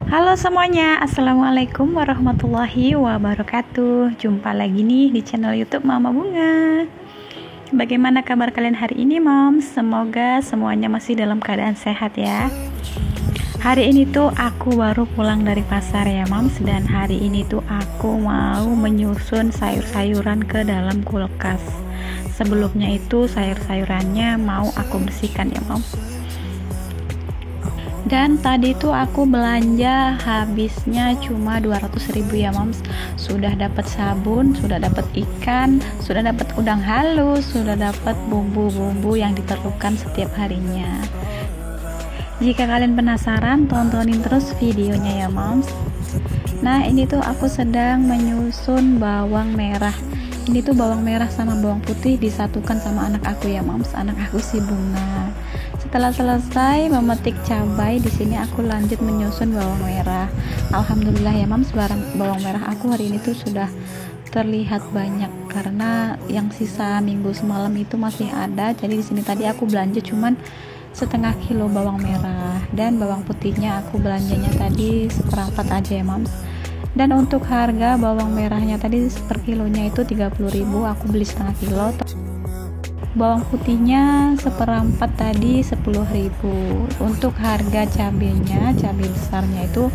Halo semuanya, Assalamualaikum warahmatullahi wabarakatuh. Jumpa lagi nih di channel YouTube Mama Bunga. Bagaimana kabar kalian hari ini, Moms? Semoga semuanya masih dalam keadaan sehat ya. Hari ini tuh aku baru pulang dari pasar ya, Moms. Dan hari ini tuh aku mau menyusun sayur-sayuran ke dalam kulkas. Sebelumnya itu sayur-sayurannya mau aku bersihkan ya, Moms. Dan tadi tuh aku belanja habisnya cuma 200.000 ya, Moms. Sudah dapat sabun, sudah dapat ikan, sudah dapat udang halus, sudah dapat bumbu-bumbu yang diperlukan setiap harinya. Jika kalian penasaran, tontonin terus videonya ya, Moms. Nah, ini tuh aku sedang menyusun bawang merah. Ini tuh bawang merah sama bawang putih disatukan sama anak aku ya, Moms. Anak aku si Bunga. Setelah selesai memetik cabai, di sini aku lanjut menyusun bawang merah. Alhamdulillah ya, Moms, bawang merah aku hari ini tuh sudah terlihat banyak karena yang sisa minggu semalam itu masih ada. Jadi di sini tadi aku belanja cuman setengah kilo bawang merah, dan bawang putihnya aku belanjanya tadi seperempat aja ya, Moms. Dan untuk harga bawang merahnya tadi per kilonya itu 30.000, aku beli setengah kilo. Bawang putihnya seperempat tadi 10.000. Untuk harga cabenya, cabai besarnya itu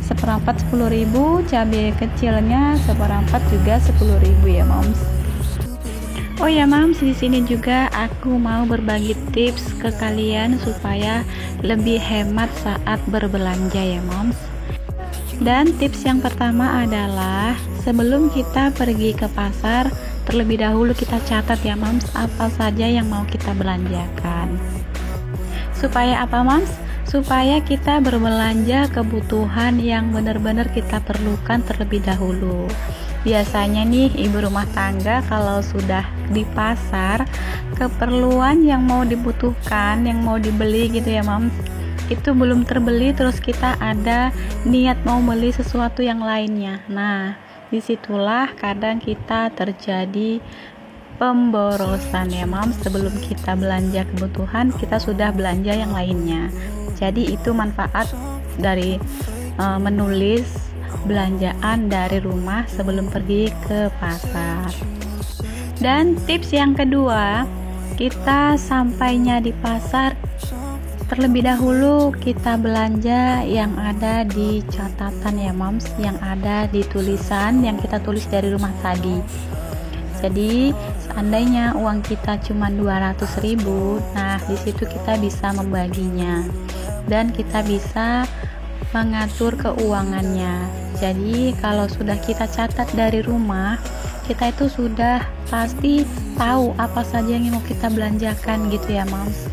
seperempat 10.000, cabai kecilnya seperempat juga 10.000 ya, Moms. Oh ya, Moms, di sini juga aku mau berbagi tips ke kalian supaya lebih hemat saat berbelanja ya, Moms. Dan tips yang pertama adalah sebelum kita pergi ke pasar, terlebih dahulu kita catat ya, Moms, apa saja yang mau kita belanjakan. Supaya apa, Moms? Supaya kita berbelanja kebutuhan yang benar-benar kita perlukan terlebih dahulu. Biasanya nih ibu rumah tangga kalau sudah di pasar, keperluan yang mau dibutuhkan, yang mau dibeli gitu ya, Moms, itu belum terbeli, terus kita ada niat mau beli sesuatu yang lainnya. Nah, disitulah kadang kita terjadi pemborosan ya, Moms. Sebelum kita belanja kebutuhan, kita sudah belanja yang lainnya. Jadi itu manfaat dari menulis belanjaan dari rumah sebelum pergi ke pasar. Dan tips yang kedua, kita sampainya di pasar, terlebih dahulu kita belanja yang ada di catatan ya, Moms, yang ada di tulisan yang kita tulis dari rumah tadi. Jadi seandainya uang kita cuma 200.000, nah disitu kita bisa membaginya dan kita bisa mengatur keuangannya. Jadi kalau sudah kita catat dari rumah, kita itu sudah pasti tahu apa saja yang mau kita belanjakan gitu ya, Moms.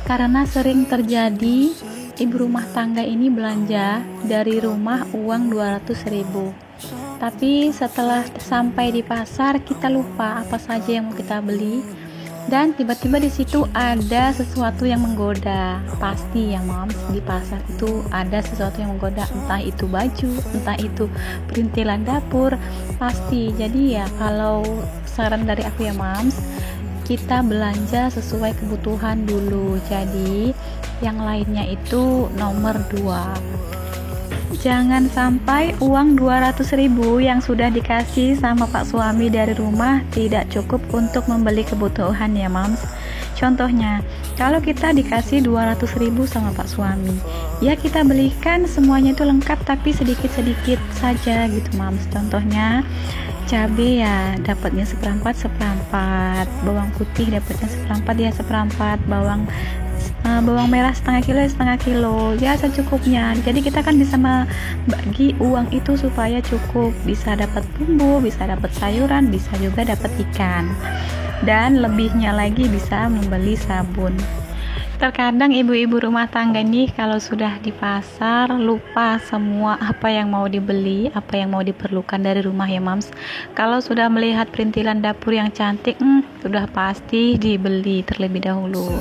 Karena sering terjadi ibu rumah tangga ini belanja dari rumah uang 200.000, tapi setelah sampai di pasar kita lupa apa saja yang mau kita beli, dan tiba-tiba di situ ada sesuatu yang menggoda. Pasti ya, Moms, di pasar itu ada sesuatu yang menggoda, entah itu baju, entah itu perintilan dapur, pasti. Jadi ya, kalau saran dari aku ya, Moms, kita belanja sesuai kebutuhan dulu. Jadi yang lainnya itu nomor 2. Jangan sampai uang 200.000 yang sudah dikasih sama Pak suami dari rumah tidak cukup untuk membeli kebutuhan ya, Moms. Contohnya, kalau kita dikasih 200.000 sama Pak suami, ya kita belikan semuanya itu lengkap, tapi sedikit-sedikit saja gitu, Moms. Contohnya cabai ya dapatnya seperempat, bawang putih dapatnya seperempat, bawang merah setengah kilo ya secukupnya. Jadi kita kan bisa membagi uang itu supaya cukup, bisa dapat bumbu, bisa dapat sayuran, bisa juga dapat ikan, dan lebihnya lagi bisa membeli sabun. Terkadang ibu-ibu rumah tangga nih kalau sudah di pasar lupa semua apa yang mau dibeli, apa yang mau diperlukan dari rumah ya, Moms. Kalau sudah melihat perintilan dapur yang cantik, sudah pasti dibeli terlebih dahulu.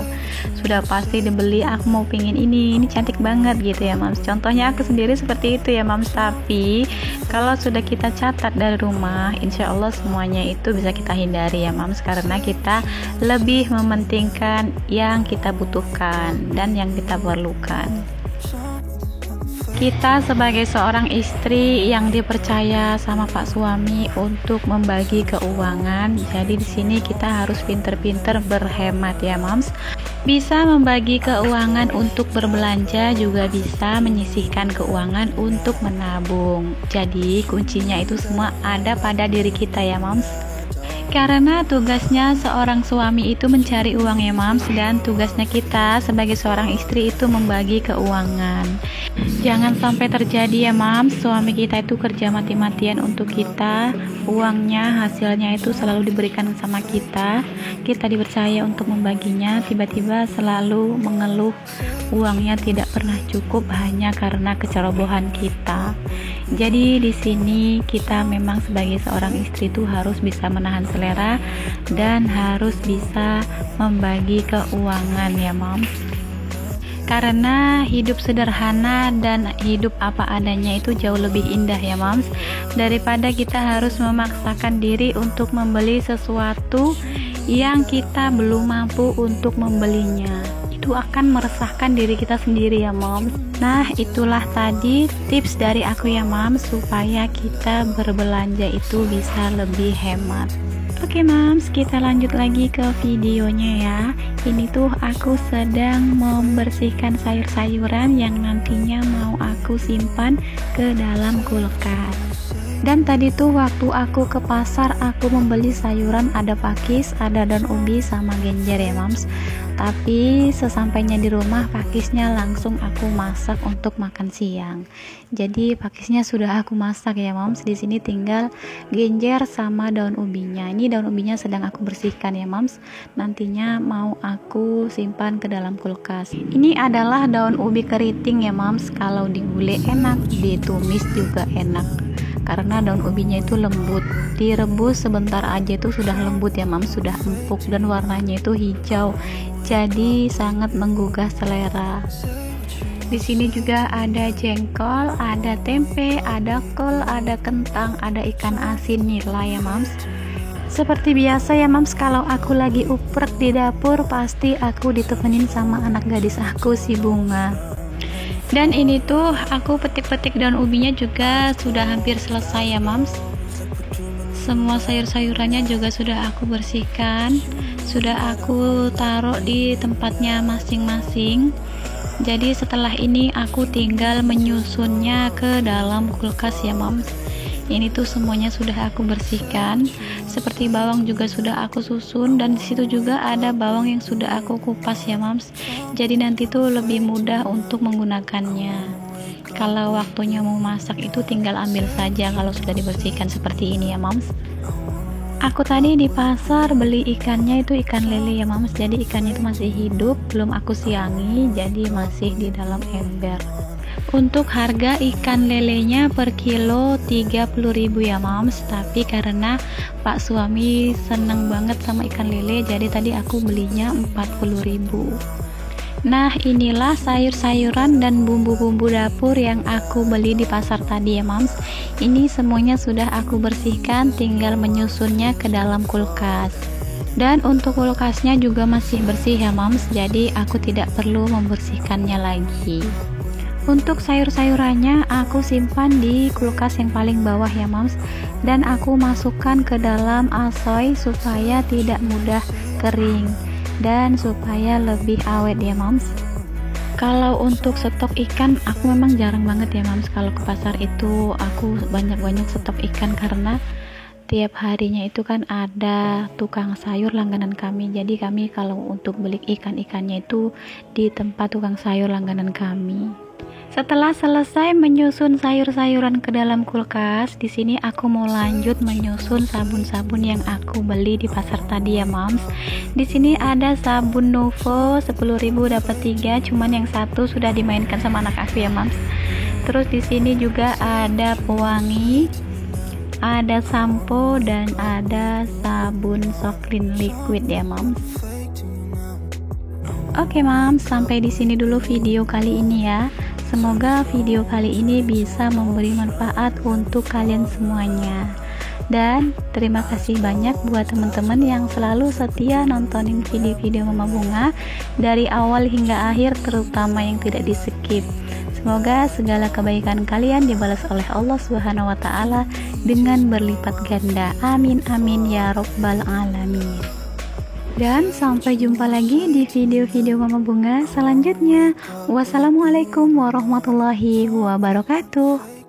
Sudah pasti dibeli, aku mau pingin ini cantik banget gitu ya, Moms. Contohnya aku sendiri seperti itu ya, Moms. Tapi kalau sudah kita catat dari rumah, insya Allah semuanya itu bisa kita hindari ya, Moms, karena kita lebih mementingkan yang kita butuhkan dan yang kita perlukan. Kita sebagai seorang istri yang dipercaya sama Pak suami untuk membagi keuangan, jadi di sini kita harus pinter-pinter berhemat ya Moms. Bisa membagi keuangan untuk berbelanja, juga bisa menyisihkan keuangan untuk menabung. Jadi kuncinya itu semua ada pada diri kita ya Moms. Karena tugasnya seorang suami itu mencari uang ya Moms, dan tugasnya kita sebagai seorang istri itu membagi keuangan. Jangan sampai terjadi ya Moms, suami kita itu kerja mati-matian untuk kita, uangnya hasilnya itu selalu diberikan sama kita dipercaya untuk membaginya, tiba-tiba selalu mengeluh uangnya tidak pernah cukup hanya karena kecerobohan kita. Jadi di sini kita memang sebagai seorang istri itu harus bisa menahan selera dan harus bisa membagi keuangan ya Moms. Karena hidup sederhana dan hidup apa adanya itu jauh lebih indah ya Moms, daripada kita harus memaksakan diri untuk membeli sesuatu yang kita belum mampu untuk membelinya. Itu akan meresahkan diri kita sendiri ya Moms. Nah, itulah tadi tips dari aku ya Moms, supaya kita berbelanja itu bisa lebih hemat. Oke Moms, kita lanjut lagi ke videonya ya. Ini tuh aku sedang membersihkan sayur-sayuran yang nantinya mau aku simpan ke dalam kulkas. Dan tadi tuh waktu aku ke pasar, aku membeli sayuran, ada pakis, ada daun ubi sama genjer ya Moms. Tapi sesampainya di rumah, pakisnya langsung aku masak untuk makan siang. Jadi pakisnya sudah aku masak ya Moms. Di sini tinggal genjer sama daun ubinya. Ini daun ubinya sedang aku bersihkan ya Moms. Nantinya mau aku simpan ke dalam kulkas. Ini adalah daun ubi keriting ya Moms. Kalau digulai enak, ditumis juga enak. Karena daun ubinya itu lembut, direbus sebentar aja itu sudah lembut ya Moms, sudah empuk dan warnanya itu hijau, jadi sangat menggugah selera. Di sini juga ada jengkol, ada tempe, ada kol, ada kentang, ada ikan asin nila ya Moms. Seperti biasa ya Moms, kalau aku lagi uprek di dapur pasti aku ditemenin sama anak gadis aku, si Bunga. Dan ini tuh aku petik-petik daun ubinya juga sudah hampir selesai ya Moms. Semua sayur-sayurannya juga sudah aku bersihkan, sudah aku taruh di tempatnya masing-masing. Jadi setelah ini aku tinggal menyusunnya ke dalam kulkas ya Moms. Ini tuh semuanya sudah aku bersihkan. Seperti bawang juga sudah aku susun, dan disitu juga ada bawang yang sudah aku kupas ya Moms. Jadi nanti tuh lebih mudah untuk menggunakannya. Kalau waktunya mau masak itu tinggal ambil saja kalau sudah dibersihkan seperti ini ya Moms. Aku tadi di pasar beli ikannya itu ikan lele ya Moms. Jadi ikannya itu masih hidup, belum aku siangi, jadi masih di dalam ember. Untuk harga ikan lelenya per kilo 30.000 ya Moms, tapi karena Pak suami seneng banget sama ikan lele, jadi tadi aku belinya 40.000. Nah, inilah sayur-sayuran dan bumbu-bumbu dapur yang aku beli di pasar tadi ya Moms. Ini semuanya sudah aku bersihkan, tinggal menyusunnya ke dalam kulkas. Dan untuk kulkasnya juga masih bersih ya Moms, jadi aku tidak perlu membersihkannya lagi. Untuk sayur-sayurannya aku simpan di kulkas yang paling bawah ya Moms, dan aku masukkan ke dalam asoy supaya tidak mudah kering dan supaya lebih awet ya Moms. Kalau untuk stok ikan aku memang jarang banget ya Moms. Kalau ke pasar itu aku banyak-banyak stok ikan karena tiap harinya itu kan ada tukang sayur langganan kami. Jadi kami kalau untuk beli ikan-ikannya itu di tempat tukang sayur langganan kami. Setelah selesai menyusun sayur-sayuran ke dalam kulkas, di sini aku mau lanjut menyusun sabun-sabun yang aku beli di pasar tadi ya Moms. Di sini ada sabun Nuvo 10.000 dapat 3, cuman yang satu sudah dimainkan sama anak aku ya Moms. Terus di sini juga ada pewangi, ada sampo, dan ada sabun soft clean liquid ya Moms. Oke Moms, sampai di sini dulu video kali ini ya. Semoga video kali ini bisa memberi manfaat untuk kalian semuanya. Dan terima kasih banyak buat teman-teman yang selalu setia nontonin video-video Mama Bunga dari awal hingga akhir, terutama yang tidak di skip. Semoga segala kebaikan kalian dibalas oleh Allah Subhanahu wa taala dengan berlipat ganda. Amin amin ya rabbal alamin. Dan sampai jumpa lagi di video-video Mama Bunga selanjutnya. Wassalamualaikum warahmatullahi wabarakatuh.